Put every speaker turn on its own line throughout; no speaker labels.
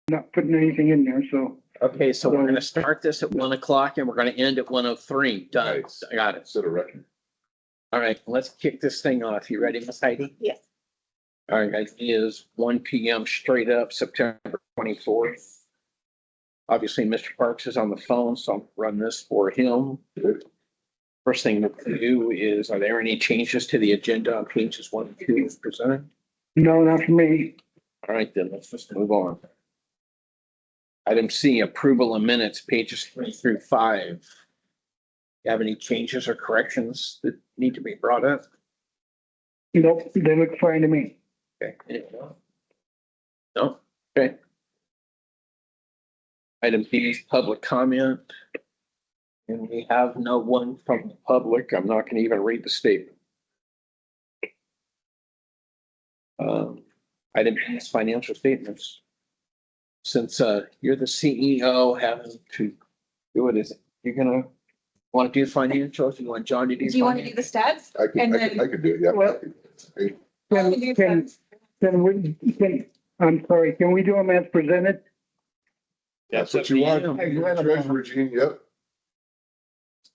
not putting anything in there, so.
Okay, so we're gonna start this at 1 o'clock and we're gonna end at 1:03. Done.
Nice.
I got it.
Set a record.
All right, let's kick this thing off. You ready, Miss Heidi?
Yes.
All right, guys, it is 1 PM straight up, September 24th. Obviously, Mr. Parks is on the phone, so I'll run this for him. First thing to do is, are there any changes to the agenda on pages 1 and 2 as presented?
No, not for me.
All right, then let's just move on. Item C, approval of minutes, pages 3 through 5. You have any changes or corrections that need to be brought up?
Nope, they look fine to me.
Okay. Anything else? No? Okay. Item B is public comment. And we have no one from the public. I'm not going to even read the statement. Item B is financial statements. Since you're the CEO, having to do it, is it, you're gonna want to do financials? You want John to do?
Do you want to do the stats?
I
And
could do it, yeah.
Well- I'm sorry, can we do them as presented?
That's what you want. Treasurer, Gene, yep.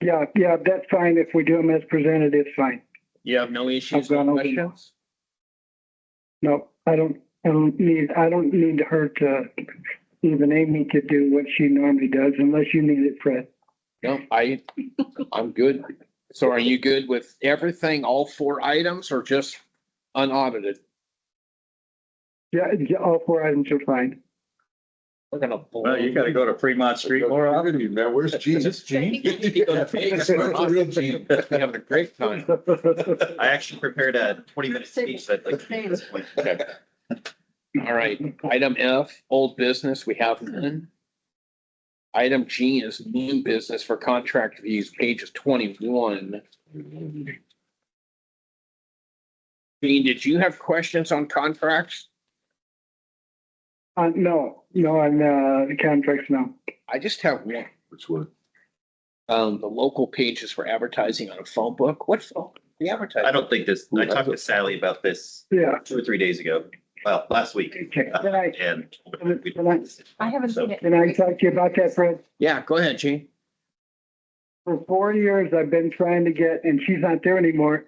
Yeah, that's fine. If we do them as presented, it's fine.
You have no issues?
I've gone over
questions?
No, I don't need her to, even Amy to do what she normally does unless you need it, Fred.
No, I'm good. So are you good with everything, all 4 items, or just unaudited?
Yeah, all 4 items are fine.
We're gonna.
Well, you gotta go to Fremont Street more
Good
often.
evening, man. Where's Gene?
Is this Gene?
You go to Vegas, we're
That's a real Gene.
having a great time.
I actually prepared a 20-minute speech that like. this point.
Okay. All right, item F, old business, we have none. Item G is new business for contract reviews, pages 21. Dean, did you have questions on contracts?
No, on the contracts, no.
I just have one.
Which one?
The local pages for advertising on a phone book. What phone? The advertising?
I don't think this, I talked to Sally about this
Yeah.
2 or 3 days ago. Well, last week.
Okay, can I,
And.
I haven't seen it.
can I talk to you about that, Fred?
Yeah, go ahead, Gene.
For 4 years, I've been trying to get, and she's not there anymore,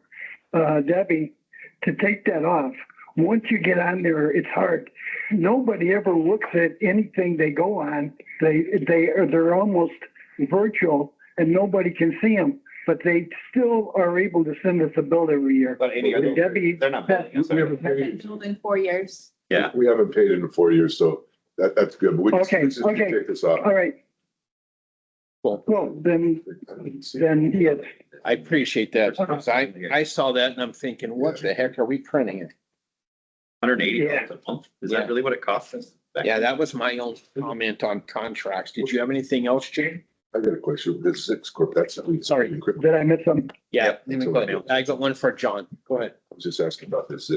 Debbie, to take that off. Once you get on there, it's hard. Nobody ever looks at anything they go on. They're almost virtual and nobody can see them, but they still are able to send us a bill every year.
But Amy, are they,
Debbie,
they're not billing us,
We
are
haven't
they?
paid,
Billed in 4 years.
Yeah.
we haven't paid in 4 years, so that's good. But we just
Okay,
we just
okay.
take this off.
all right,
Cool.
well, then yes.
I appreciate that, because I saw that and I'm thinking, what the heck are we printing it?
$180 a month. Is
Yeah.
that really what it costs us?
Yeah, that was my own comment on contracts. Did you have anything else, Gene?
I got a question. This 6 corp, that's something.
Sorry.
Did I miss something?
Yeah,
Yep.
let me go ahead. I got one for John. Go ahead.
I was just asking about this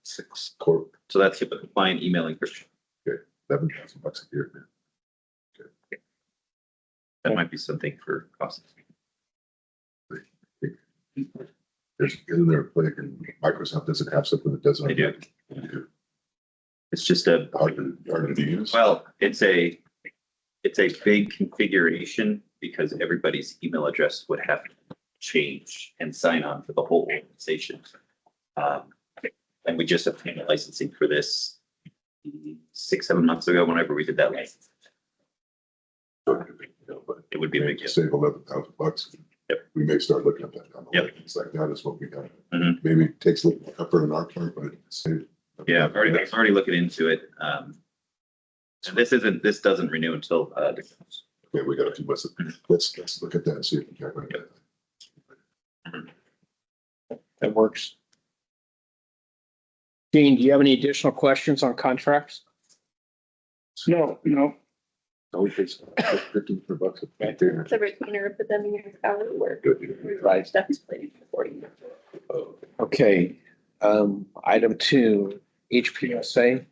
6 corp,
So that's HIPAA compliant emailing, Christian.
$11,000 a year, man.
That might be something for costs.
There's, isn't there a like, and Microsoft doesn't have something that doesn't.
They do. It's just a,
Hard to use.
well, it's a big configuration because everybody's email address would have to change and sign on for the whole organization. And we just obtained licensing for this 6-7 months ago, whenever we did that license. It would be a big deal.
Save $11,000.
Yep.
We may start looking at that. Down the
Yep.
line. It's like that is what we got.
Mhm.
Maybe it takes a little effort on our part, but save.
Yeah, I'm already looking into it. And this doesn't renew until,
Okay, we got a few months. Let's look at that and see if we can get that.
That works. Dean, do you have any additional questions on contracts?
No.
So we pay $1,500 right there.
It's a retainer, but then your hourly work.
Good.
Right.
Stuff is plated for 40.
Okay, item 2, HPSA.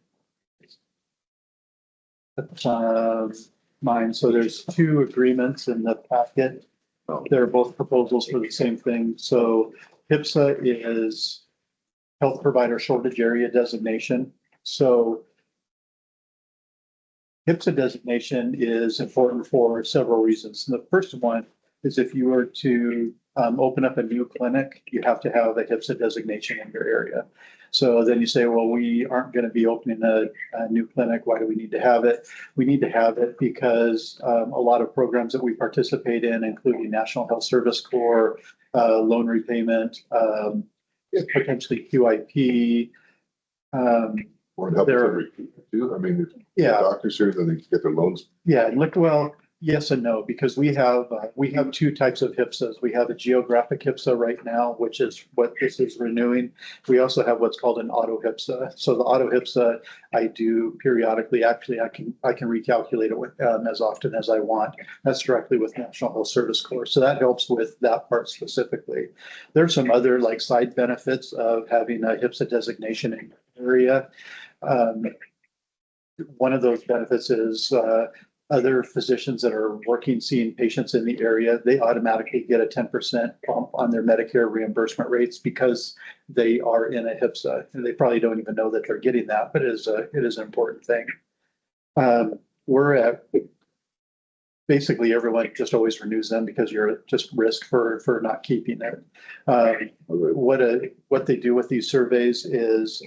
Mine, so there's 2 agreements in the packet. They're both proposals for the same thing. So HPSA is Health Provider Shortage Area Designation. So HPSA designation is important for several reasons. The first one is if you were to open up a new clinic, you have to have a HPSA designation in your area. So then you say, well, we aren't going to be opening a new clinic. Why do we need to have it? We need to have it because a lot of programs that we participate in, including National Health Service Corps, loan repayment, potentially QIP.
Or it helps
There-
every too. I mean, if
Yeah.
doctors here, then they get their loans.
Yeah, and look, well, yes and no, because we have two types of HPSAs. We have a geographic HPSA right now, which is what this is renewing. We also have what's called an auto HPSA. So the auto HPSA I do periodically. Actually, I can recalculate it with as often as I want. That's directly with National Health Service Corps. So that helps with that part specifically. There's some other like side benefits of having a HPSA designation in your area. One of those benefits is other physicians that are working, seeing patients in the area, they automatically get a 10% bump on their Medicare reimbursement rates because they are in a HPSA. And they probably don't even know that they're getting that, but it is an important thing. We're at basically everyone just always renews them because you're at just risk for not keeping it. What they do with these surveys is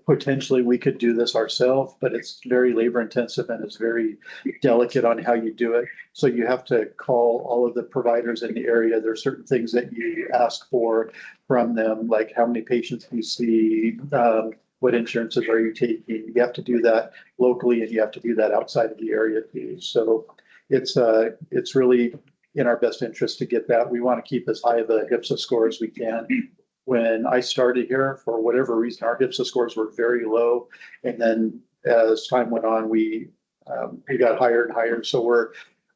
potentially we could do this ourselves, but it's very labor intensive and it's very delicate on how you do it. So you have to call all of the providers in the area. There are certain things that you ask for from them, like how many patients you see, what insurances are you taking. You have to do that locally and you have to do that outside of the area too. So it's really in our best interest to get that. We want to keep as high of a HPSA score as we can. When I started here, for whatever reason, our HPSA scores were very low. And then as time went on, we got higher and higher. So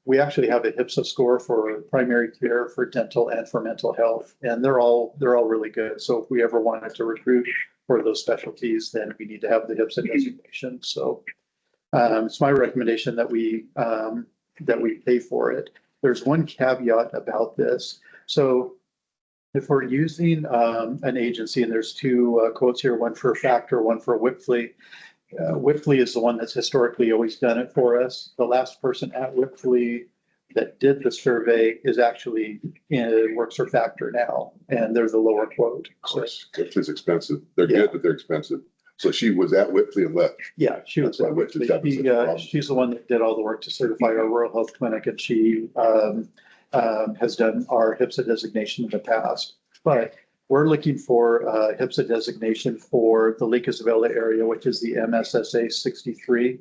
we actually have a HPSA score for primary care, for dental, and for mental health. And they're all really good. So if we ever wanted to recruit for those specialties, then we need to have the HPSA designation. So it's my recommendation that we pay for it. There's one caveat about this. So if we're using an agency, and there's two quotes here, one for Factor, one for Whipfly. Whipfly is the one that's historically always done it for us. The last person at Whipfly that did the survey is actually works for Factor now, and they're the lower quote.
Of course, Whitley's expensive. They're good, but they're expensive. So she was at Whitley and left.
Yeah, she was
That's
at
why
Whipfly.
Whitley's having such a problem.
She's the one that did all the work to certify our rural health clinic, and she has done our HPSA designation in the past. But we're looking for HPSA designation for the Lake Isabella area, which is the MSSA 63.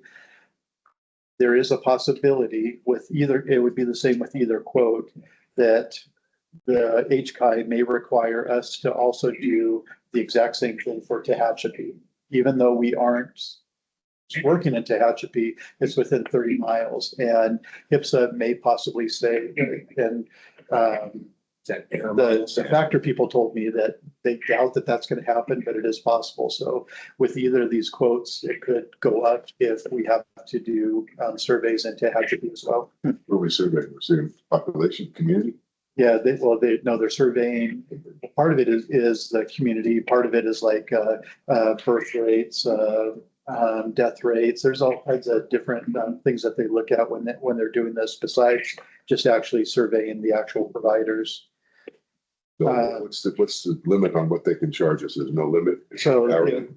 There is a possibility with either, it would be the same with either quote, that the HCI may require us to also do the exact same thing for Tehachapi. Even though we aren't working in Tehachapi, it's within 30 miles. And HPSA may possibly say, and the Factor people told me that they doubt that that's going to happen, but it is possible. So with either of these quotes, it could go up if we have to do surveys in Tehachapi as well.
What are we surveying? We're seeing population, community.
Yeah, they're surveying. Part of it is the community. Part of it is like birth rates, death rates. There's all kinds of different things that they look at when they're doing this, besides just actually surveying the actual providers.
So what's the limit on what they can charge us? There's no limit.
So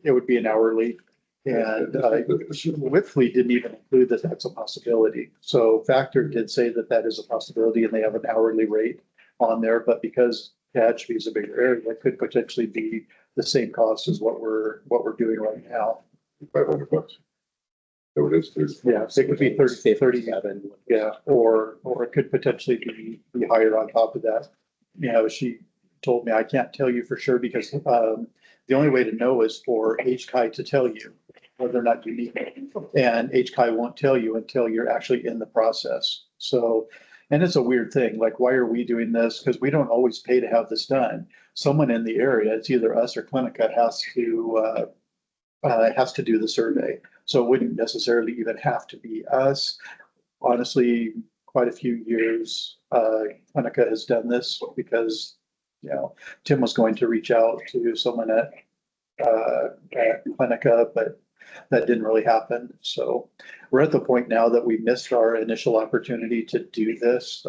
it would be an hourly. And Whipfly didn't even include that that's a possibility. So Factor did say that is a possibility, and they have an hourly rate on there. But because Tehachapi is a bigger area, that could potentially be the same cost as what we're doing right now.
$500. So it is.
Yeah, so it could be 37. Yeah, or it could potentially be higher on top of that. You know, she told me, I can't tell you for sure because the only way to know is for HCI to tell you whether or not you need it. And HCI won't tell you until you're actually in the process. So, and it's a weird thing. Like, why are we doing this? Because we don't always pay to have this done. Someone in the area, it's either us or Clinica, has to do the survey. So it wouldn't necessarily even have to be us. Honestly, quite a few years, Clinica has done this because, you know, Tim was going to reach out to someone at Clinica, but that didn't really happen. So we're at the point now that we missed our initial opportunity to do this.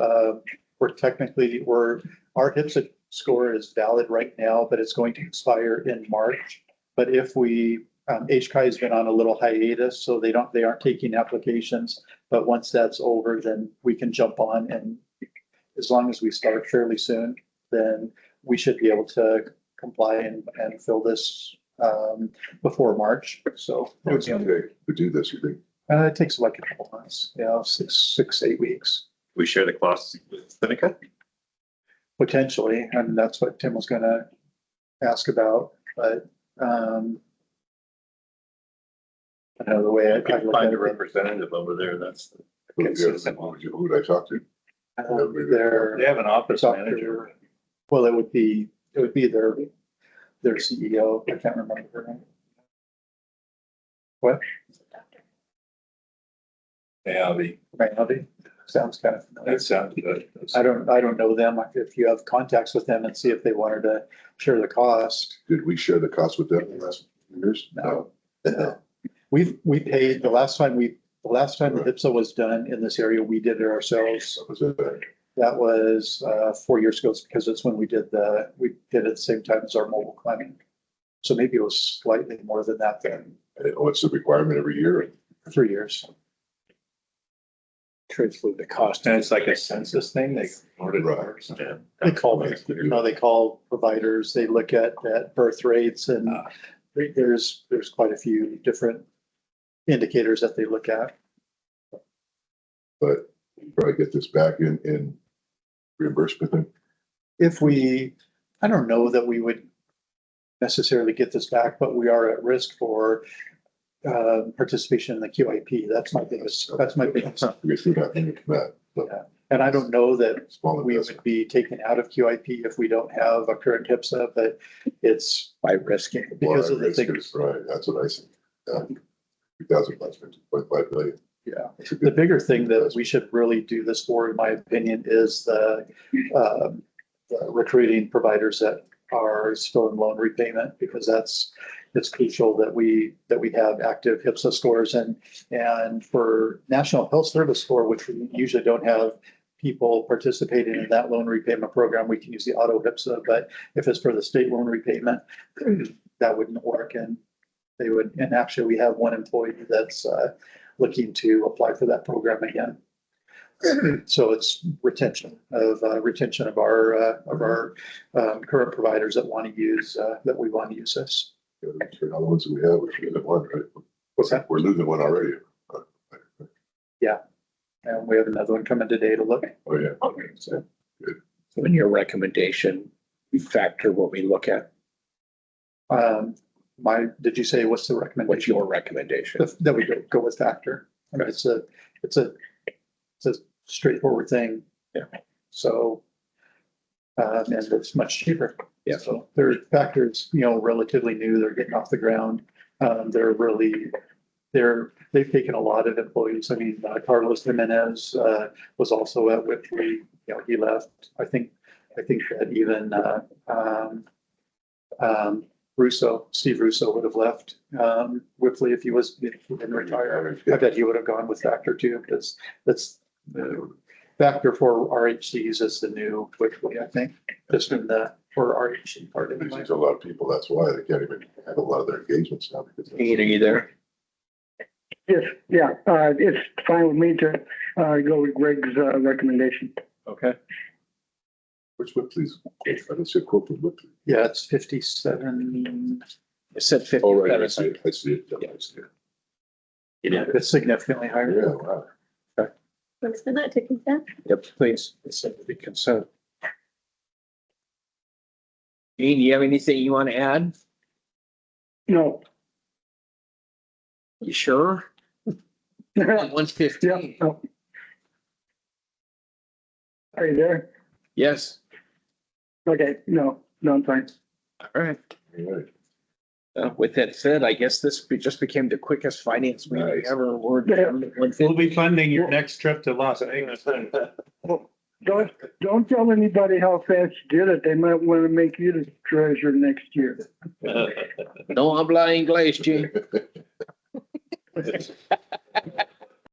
We're technically, our HPSA score is valid right now, but it's going to expire in March. But if we, HCI has been on a little hiatus, so they aren't taking applications. But once that's over, then we can jump on, and as long as we start fairly soon, then we should be able to comply and fill this before March. So
What's it take to do this, you think?
it takes like a couple months, 6, 8 weeks.
We share the costs with Seneca.
Potentially, and that's what Tim was gonna ask about, but I know the way I look at
Find a
it,
representative over there, that's consistent.
Who would I talk to?
they're,
They have an office
Doctor-
manager.
well, it would be their CEO, I can't remember her name. What,
Yeah,
Randy, sounds kind of familiar.
that sounds good.
I don't know them, if you have contacts with them and see if they wanted to share the cost.
Did we share the cost with them in the last few years?
No. We paid, the last time the HPSA was done in this area, we did it ourselves.
That was it.
That was 4 years ago, because it's when we did it at the same time as our mobile climbing. So maybe it was slightly more than that then,
And what's the requirement every year?
3 years.
Truthfully, the cost.
And it's like a census thing, they.
Right.
They call providers, they look at birth rates, and there's quite a few different indicators that they look at.
But you probably get this back in reimbursement then?
I don't know that we would necessarily get this back, but we are at risk for participation in the QIP. That's my biggest.
Because we're not going to commit, but
And I don't know that
small
we
investment.
would be taken out of QIP if we don't have a current HPSA, but it's
By risking.
because of the
Risk is
things.
Right, that's what I said. 2,000 bucks, 2.5 million.
Yeah.
That's a
The
good-
bigger thing that we should really do this for, in my opinion, is the recruiting providers that are still in loan repayment, because it's crucial that we have active HPSA scores, and for National Health Service score, which we usually don't have people participating in that loan repayment program, we can use the auto HPSA, but if it's for the state loan repayment, that wouldn't work, and actually we have one employee that's looking to apply for that program again. So it's retention of our current providers that want to use, that we want to use this.
Yeah, the other ones that we have, we're losing one, right?
What's that?
We're losing one already.
And we have another one coming today to look.
Oh, yeah.
So,
So in your recommendation, we factor what we look at.
did you say what's the recommendation?
What's your recommendation?
That we go with factor. I mean, it's a straightforward thing.
Yeah.
So, and it's much cheaper.
Yeah.
So their factors, relatively new, they're getting off the ground. They've taken a lot of employees. I mean, Carlos Jimenez, was also at Whitley, he left. I think that even, Steve Russo would have left, Whitley if he didn't retire. I bet he would have gone with Factor too, because that's the Factor for RHCs is the new Whitley, I think, just for RHC part of
There's
it.
a lot of people, that's why they can't even have a lot of their engagements now because.
Ian, are you there?
Yes, yeah, it's fine with me to go with Greg's recommendation.
Okay.
Which one, please? I didn't see a quote from Whitley.
Yeah, it's 57.
It said
Oh, right, I
57.
see it, I see it. Yeah, I see it.
It's significantly
Yeah,
higher.
wow.
Want to send that to consent?
Yep, please. It's said to be consent. Ian, you have anything you want to add?
No.
You sure?
Yeah,
115.
no. Are you there?
Yes.
Okay, no, I'm fine.
All right.
All right.
With that said, I guess this just became the quickest finance meeting
Nice.
ever. We're
Yeah.
down to
We'll
150.
be funding your next trip to Las Vegas.
Don't tell anybody how fast you did it. They might want to make you the treasurer next year.
No habla inglés, Jim.